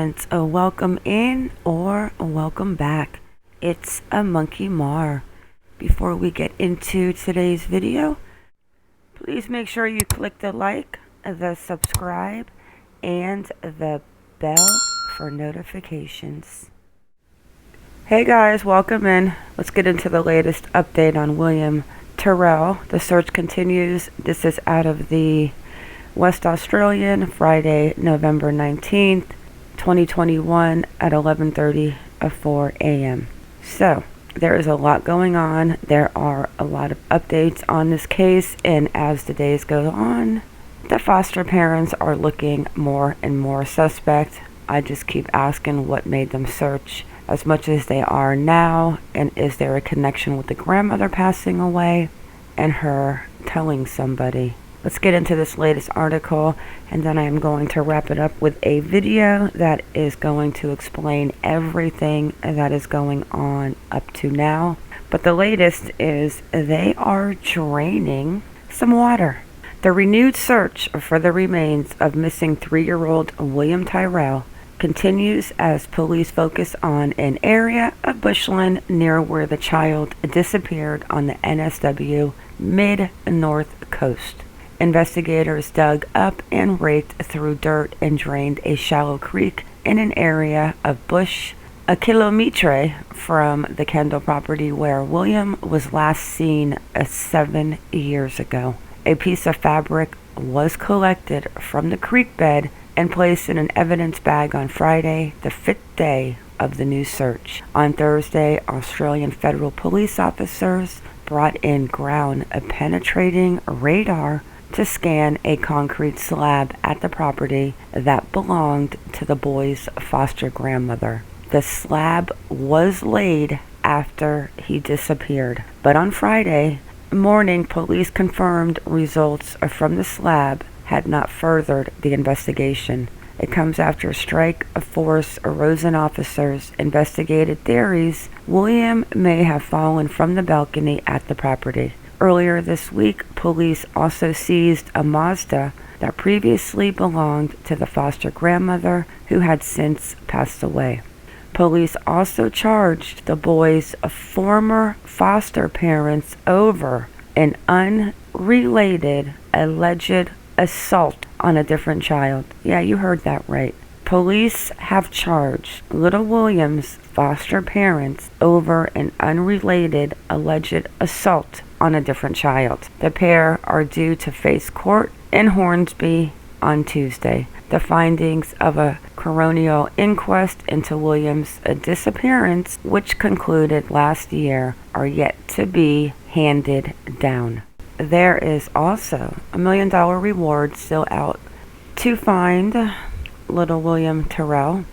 gents, welcome in or welcome back. It's a MonkieMar. Before we get into today's video, please make sure you click the like, the subscribe, and the bell for notifications. Hey guys, welcome in. Let's get into the latest update on William Tyrrell. The search continues. This is out of the West Australian, Friday, November 19th, 2021 at 11:34 a.m. So, there is a lot going on. There are a lot of updates on this case, and as the days go on, the foster parents are looking more and more suspect. I just keep asking what made them search as much as they are now, and is there a connection with the grandmother passing away and her telling somebody? Let's get into this latest article, and then I am going to wrap it up with a video that is going to explain everything that is going on up to now. But the latest is they are draining some water. The renewed search for the remains of missing 3-year-old William Tyrrell continues as police focus on an area of Bushland near where the child disappeared on the NSW mid-north coast. Investigators dug up and raked through dirt and drained a shallow creek in an area of bush a kilometer from the Kendall property where William was last seen 7 years ago. A piece of fabric was collected from the creek bed and placed in an evidence bag on Friday, the 5th day of the new search. On Thursday, Australian federal police officers brought in ground-penetrating radar to scan a concrete slab at the property that belonged to the boy's foster grandmother. The slab was laid after he disappeared, but on Friday morning, police confirmed results from the slab had not furthered the investigation. It comes after a strike of force arose and officers investigated theories William may have fallen from the balcony at the property. Earlier this week, police also seized a Mazda that previously belonged to the foster grandmother who had since passed away. Police also charged the boy's former foster parents over an unrelated alleged assault on a different child. Yeah, you heard that right. Police have charged little William's foster parents over an unrelated alleged assault on a different child. The pair are due to face court in Hornsby on Tuesday. The findings of a coronial inquest into William's disappearance, which concluded last year, are yet to be handed down. There is also a $1 million reward still out to find little William Tyrrell.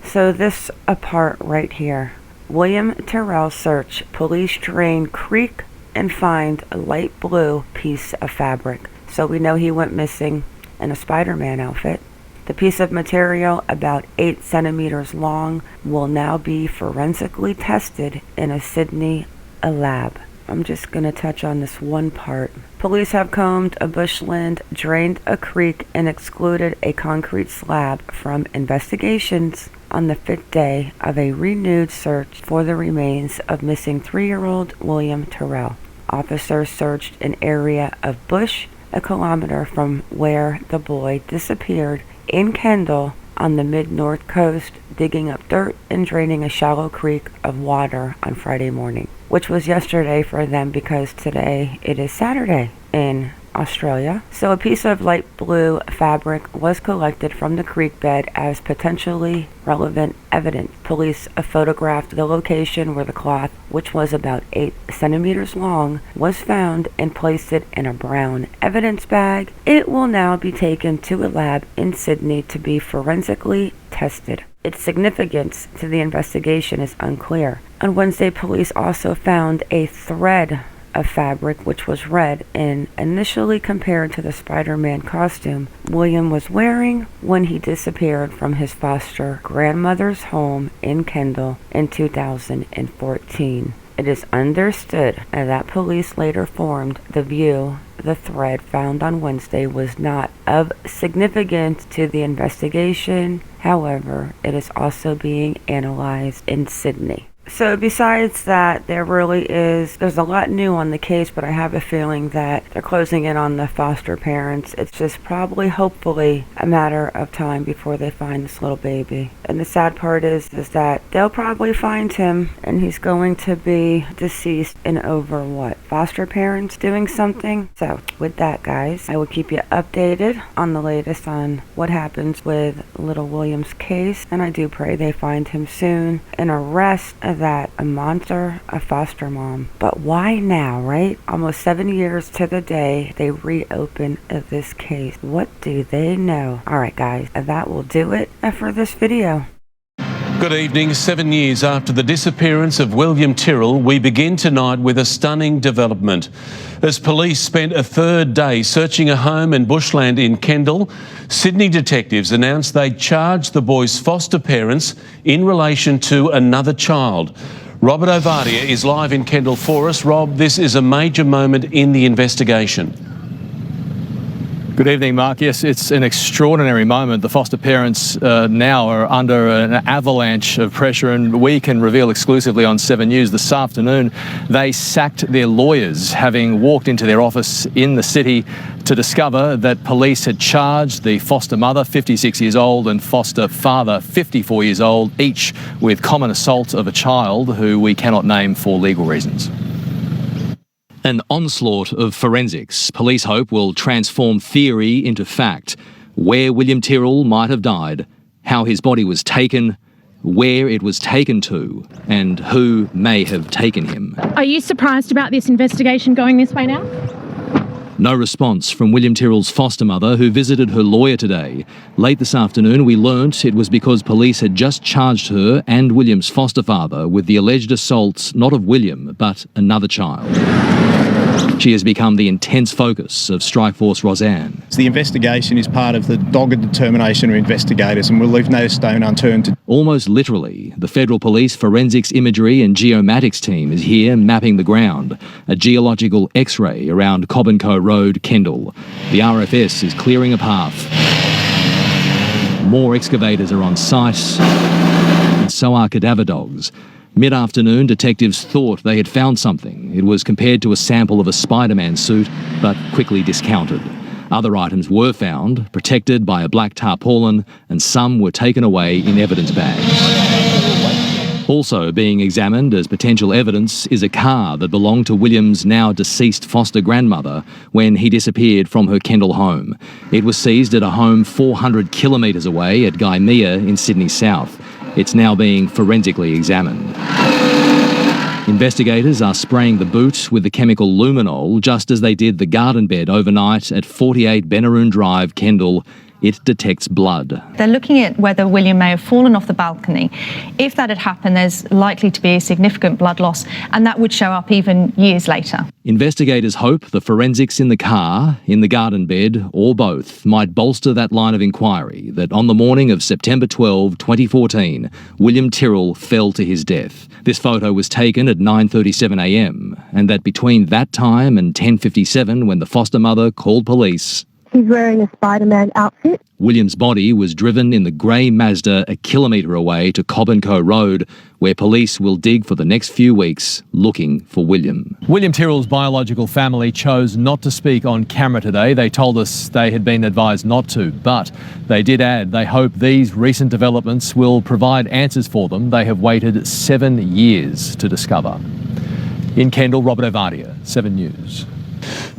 So this part right here. William Tyrrell search. Police drain creek and find a light blue piece of fabric. So we know he went missing in a Spider-Man outfit. The piece of material, about 8 centimeters long, will now be forensically tested in a Sydney lab. I'm just going to touch on this one part. Police have combed a bushland, drained a creek, and excluded a concrete slab from investigations on the 5th day of a renewed search for the remains of missing 3-year-old William Tyrrell. Officers searched an area of bush a kilometer from where the boy disappeared in Kendall on the mid-north coast, digging up dirt and draining a shallow creek of water on Friday morning, which was yesterday for them because today it is Saturday in Australia. So a piece of light blue fabric was collected from the creek bed as potentially relevant evidence. Police photographed the location where the cloth, which was about 8 centimeters long, was found and placed it in a brown evidence bag. It will now be taken to a lab in Sydney to be forensically tested. Its significance to the investigation is unclear. On Wednesday, police also found a thread of fabric which was red and initially compared to the Spider-Man costume William was wearing when he disappeared from his foster grandmother's home in Kendall in 2014. It is understood that police later formed the view the thread found on Wednesday was not of significance to the investigation. However, it is also being analyzed in Sydney. So besides that, there's a lot new on the case, but I have a feeling that they're closing in on the foster parents. It's just probably, hopefully, a matter of time before they find this little baby. And the sad part is that they'll probably find him, and he's going to be deceased in over, foster parents doing something? So with that, guys, I will keep you updated on the latest on what happens with little William's case, and I do pray they find him soon and arrest that a monster, a foster mom. But why now, right? Almost 7 years to the day they reopen this case. What do they know? Alright guys, that will do it for this video. Good evening. 7 years after the disappearance of William Tyrrell, we begin tonight with a stunning development. As police spent a third day searching a home in Bushland in Kendall, Sydney detectives announced they'd charged the boy's foster parents in relation to another child. Robert Ovadia is live in Kendall for us. Rob, this is a major moment in the investigation. Good evening, Mark. Yes, it's an extraordinary moment. The foster parents now are under an avalanche of pressure, and we can reveal exclusively on 7 News this afternoon they sacked their lawyers, having walked into their office in the city to discover that police had charged the foster mother, 56 years old, and foster father, 54 years old, each with common assault of a child who we cannot name for legal reasons. An onslaught of forensics, police hope, will transform theory into fact. Where William Tyrrell might have died, how his body was taken, where it was taken to, and who may have taken him. Are you surprised about this investigation going this way now? No response from William Tyrrell's foster mother, who visited her lawyer today. Late this afternoon, we learnt it was because police had just charged her and William's foster father with the alleged assaults not of William, but another child. She has become the intense focus of Strikeforce Roseanne. The investigation is part of the dogged determination of investigators, and we'll leave no stone unturned. Almost literally, the Federal Police Forensics Imagery and Geomatics team is here mapping the ground, a geological X-ray around Cobb & Co Road, Kendall. The RFS is clearing a path. More excavators are on site, and so are cadaver dogs. Mid-afternoon, detectives thought they had found something. It was compared to a sample of a Spider-Man suit, but quickly discounted. Other items were found, protected by a black tarpaulin, and some were taken away in evidence bags. Also being examined as potential evidence is a car that belonged to William's now deceased foster grandmother when he disappeared from her Kendall home. It was seized at a home 400 kilometres away at Gymea in Sydney South. It's now being forensically examined. Investigators are spraying the boot with the chemical luminol, just as they did the garden bed overnight at 48 Benaroon Drive, Kendall. It detects blood. They're looking at whether William may have fallen off the balcony. If that had happened, there's likely to be a significant blood loss, and that would show up even years later. Investigators hope the forensics in the car, in the garden bed, or both, might bolster that line of inquiry that on the morning of September 12, 2014, William Tyrrell fell to his death. This photo was taken at 9:37 a.m, and that between that time and 10:57, when the foster mother called police, he's wearing a Spider-Man outfit. William's body was driven in the grey Mazda a kilometre away to Cobb & Co Road, where police will dig for the next few weeks looking for William. William Tyrrell's biological family chose not to speak on camera today. They told us they had been advised not to, but they did add they hope these recent developments will provide answers for them they have waited 7 years to discover. In Kendall, Robert Ovadia, 7 News.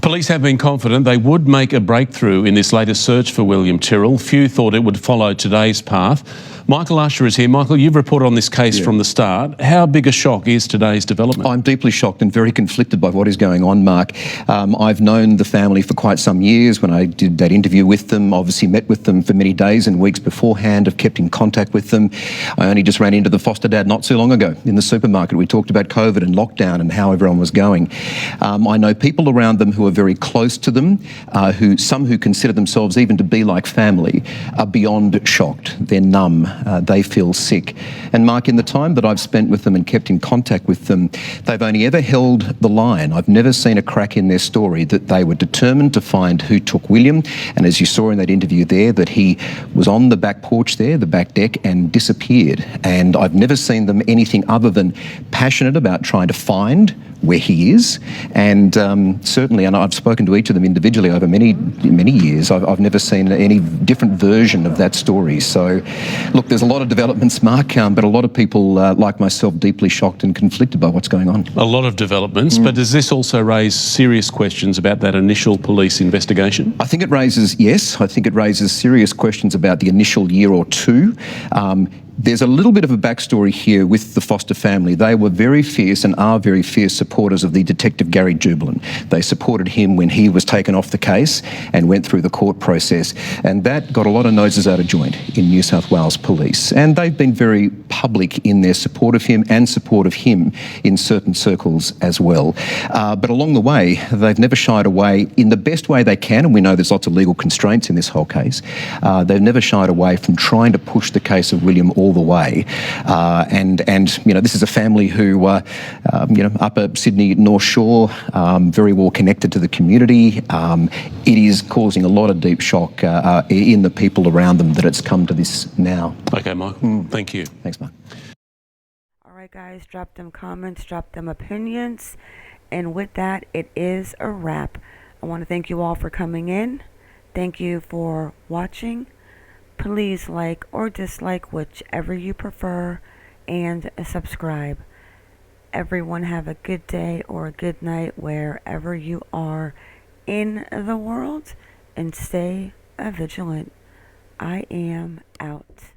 Police have been confident they would make a breakthrough in this latest search for William Tyrrell. Few thought it would follow today's path. Michael Usher is here. Michael, you've reported on this case from the start. How big a shock is today's development? I'm deeply shocked and very conflicted by what is going on, Mark. I've known the family for quite some years. When I did that interview with them, obviously met with them for many days and weeks beforehand. I've kept in contact with them. I only just ran into the foster dad not so long ago in the supermarket. We talked about COVID and lockdown and how everyone was going. I know people around around them who are very close to them, some who consider themselves even to be like family, are beyond shocked. They're numb. They feel sick. And Mark, in the time that I've spent with them and kept in contact with them, they've only ever held the line. I've never seen a crack in their story that they were determined to find who took William. And as you saw in that interview there, that he was on the back porch there, the back deck, and disappeared. And I've never seen them anything other than passionate about trying to find where he is, and certainly, and I've spoken to each of them individually over many years, I've never seen any different version of that story. So, look, there's a lot of developments, Mark, but a lot of people, like myself, deeply shocked and conflicted by what's going on. A lot of developments, but does this also raise serious questions about that initial police investigation? I think it raises serious questions about the initial year or two. There's a little bit of a backstory here with the Foster family. They were very fierce and are very fierce supporters of the Detective Gary Jubilant. They supported him when he was taken off the case and went through the court process. And that got a lot of noses out of joint in New South Wales Police. And they've been very public in their support of him and support of him in certain circles as well. But along the way, they've never shied away in the best way they can, and we know there's lots of legal constraints in this whole case. They've never shied away from trying to push the case of William all the way, and you know, this is a family who, Upper Sydney North Shore, very well connected to the community. It is causing a lot of deep shock in the people around them that it's come to this now. Okay, Mark. Thank you. Thanks, Mark. All right, guys, drop them comments, drop them opinions, and with that, it is a wrap. I want to thank you all for coming in. Thank you for watching. Please like or dislike, whichever you prefer, and subscribe. Everyone have a good day or a good night wherever you are in the world, and stay vigilant. I am out.